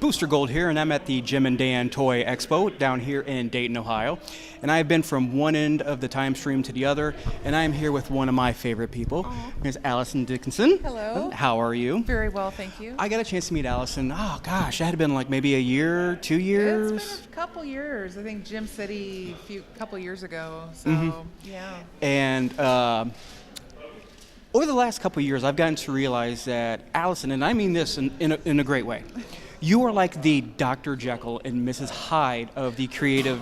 Booster Gold here, and I'm at the Jim and Dan Toy Expo down here in Dayton, Ohio. And I've been from one end of the time stream to the other, and I'm here with one of my favorite people. Ms. Allison Dickinson. Hello. How are you? Very well, thank you. I got a chance to meet Allison. Oh gosh, that had been like maybe a year, 2 years. It's been a couple years. I think Gym City a couple years ago. So yeah. And over the last couple of years, I've gotten to realize that Allison, and I mean this in a great way, you are like the Dr. Jekyll and Mrs. Hyde of the creative,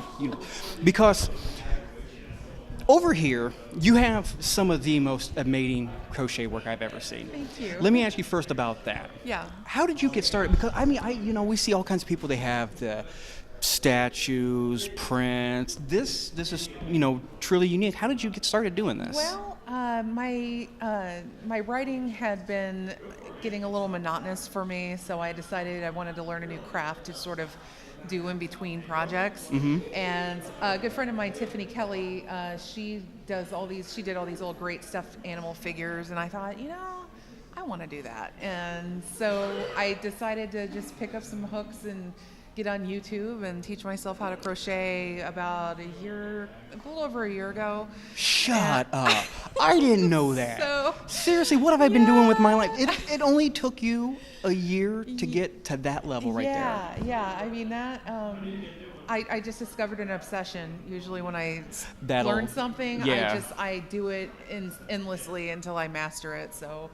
because over here, you have some of the most amazing crochet work I've ever seen. Thank you. Let me ask you first about that. Yeah. How did you get started? Because I mean, we see all kinds of people. They have the statues, prints. This is truly unique. How did you get started doing this? Well, my writing had been getting a little monotonous for me, so I decided I wanted to learn a new craft to sort of do in between projects. And a good friend of mine, Tiffany Kelly, she did all these little great stuffed animal figures, and I thought, I want to do that. And so I decided to just pick up some hooks and get on YouTube and teach myself how to crochet about a little over a year ago. Shut up. I didn't know that. So, seriously, what have I been doing with my life? It only took you a year to get to that level right there. Yeah. I mean, that, I just discovered an obsession. Usually when I learn something, I do it endlessly until I master it. So,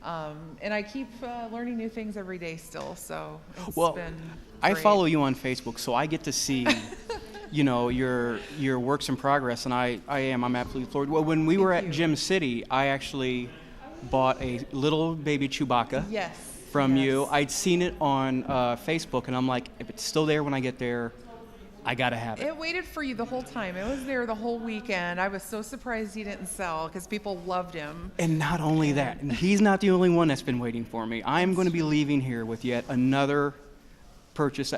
and I keep learning new things every day still. So it's been great. I follow you on Facebook, so I get to see, your works in progress, and I'm absolutely floored. Well, when we were at Gym City, I actually bought a little baby Chewbacca from you. I'd seen it on Facebook, and I'm like, if it's still there when I get there, I gotta have it. It waited for you the whole time. It was there the whole weekend. I was so surprised he didn't sell because people loved him. And not only that, and he's not the only one that's been waiting for me. I'm going to be leaving here with yet another purchase.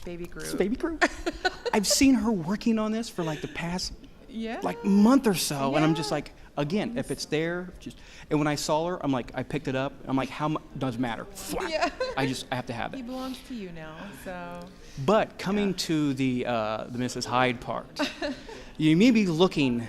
Baby Groot. It's Baby Groot. I've seen her working on this for like the past month or so, and I'm just like, again, if it's there, and when I saw her, I'm like, I picked it up. I'm like, how much doesn't matter. I have to have it. He belongs to you now, so. But coming to the Mrs. Hyde part, you may be looking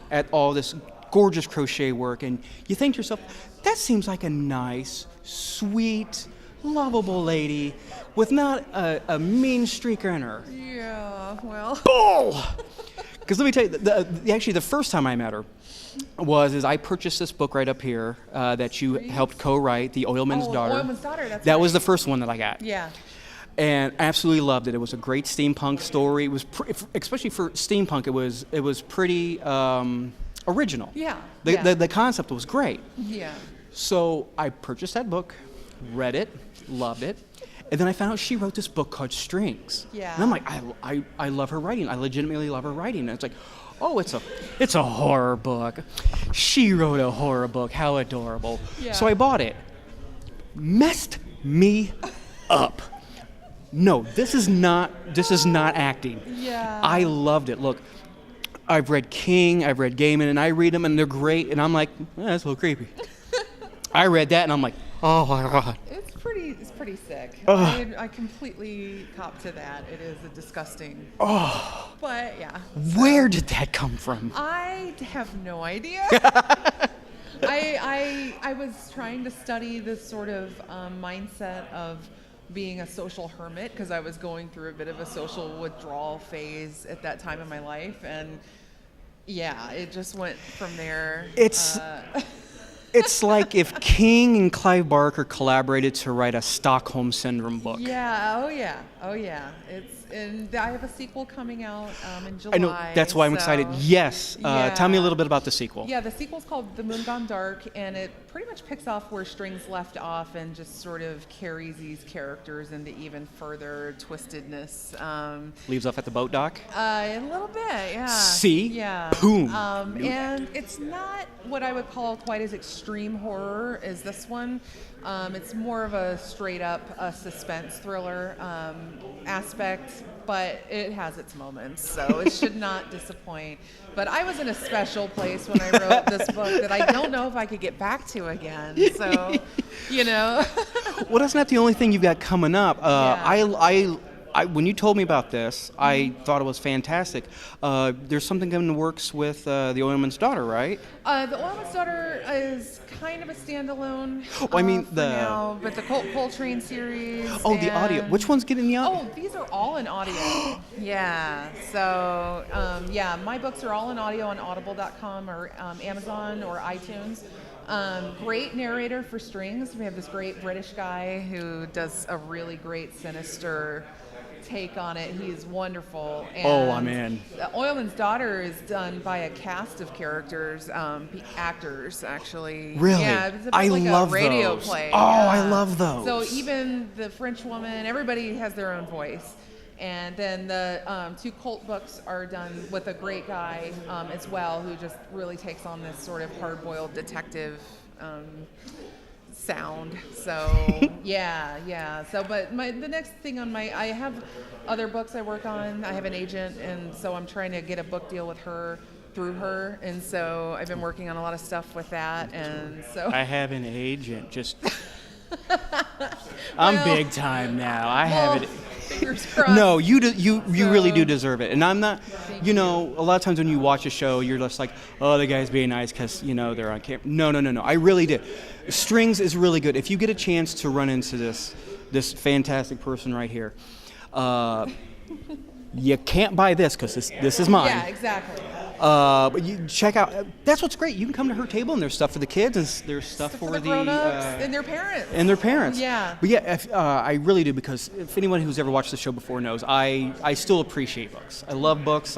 at all this gorgeous crochet work, and you think to yourself, that seems like a nice, sweet, lovable lady with not a mean streaker in her. Yeah, well. Bull! Because let me tell you, actually the first time I met her was I purchased this book right up here that you helped co-write, The Oilman's Daughter. Oilman's Daughter, that's That was the first one that I got. Yeah. And I absolutely loved it. It was a great steampunk story. It was, especially for steampunk, it was pretty original. Yeah. The concept was great. Yeah. So I purchased that book, read it, loved it, and then I found out she wrote this book called Strings. Yeah. And I'm like, I love her writing. I legitimately love her writing. And it's like, oh, it's a horror book. She wrote a horror book. How adorable. Yeah. So I bought it. Messed me up. No, this is not acting. Yeah. I loved it. Look, I've read King, I've read Gaiman, and I read them, and they're great, and I'm like, that's a little creepy. I read that, and I'm like, oh my God. It's pretty sick. I completely cop to that. It is a disgusting. Oh. But yeah. Where did that come from? I have no idea. I was trying to study this sort of mindset of being a social hermit because I was going through a bit of a social withdrawal phase at that time in my life, and yeah, it just went from there. It's like if King and Clive Barker collaborated to write a Stockholm Syndrome book. Yeah, oh yeah. And I have a sequel coming out in July. I know, that's why I'm excited. Yes, tell me a little bit about the sequel. Yeah, the sequel's called The Moon Gone Dark, and it pretty much picks off where Strings left off and just sort of carries these characters into even further twistedness. Leaves off at the boat dock? A little bit, yeah. See? Yeah. Boom. And it's not what I would call quite as extreme horror as this one. It's more of a straight up suspense thriller aspect, but it has its moments, so it should not disappoint. But I was in a special place when I wrote this book that I don't know if I could get back to again. So, you know. Well, that's not the only thing you've got coming up. Yeah. When you told me about this, I thought it was fantastic. There's something in the works with the Oilman's Daughter, right? The Oilman's Daughter is kind of a standalone. I mean, for now, but the Coltrane series. Oh, the audio. Which one's getting the audio? Oh, these are all in audio. Yeah. So, my books are all in audio on Audible.com or Amazon or iTunes. Great narrator for strings. We have this great British guy who does a really great sinister take on it. He's wonderful. And I'm in. Oilman's Daughter is done by a cast of characters, actors actually. Really? Yeah, it's a bit I like love a radio those. play. Oh, Yeah. I love those. So even the French woman, everybody has their own voice. And then the 2 cult books are done with a great guy as well, who just really takes on this sort of hard-boiled detective sound. So yeah. So, but the next thing on I have other books I work on. I have an agent, and so I'm trying to get a book deal with her through her, and so I've been working on a lot of stuff with that, and so I have an agent. Just I'm big time now. I have it. Fingers crossed. No, you really do deserve it. And I'm not, a lot of times when you watch a show, you're just like, oh, the guy's being nice because, they're on camera. No. I really did. Strings is really good. If you get a chance to run into this fantastic person right here, you can't buy this because this is mine. Yeah, exactly. But you check out. That's what's great. You can come to her table, and there's stuff for the kids, and there's stuff for the grown-ups and their parents. And their parents. Yeah. But yeah, I really do, because if anyone who's ever watched the show before knows, I still appreciate books. I love books.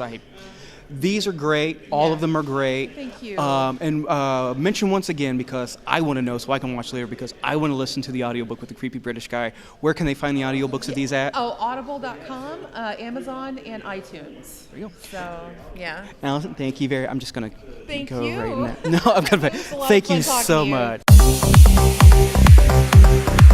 These are great. All of them are great. Thank you. And mention once again, because I want to know so I can watch later, because I want to listen to the audiobook with the creepy British guy. Where can they find the audiobooks of these at? Oh, Audible.com, Amazon, and iTunes. There you go. So, yeah. Allison, thank you I'm just going to Thank go you. right now. No, I'm going to. It was a lot of Thank fun you talking so to you. much.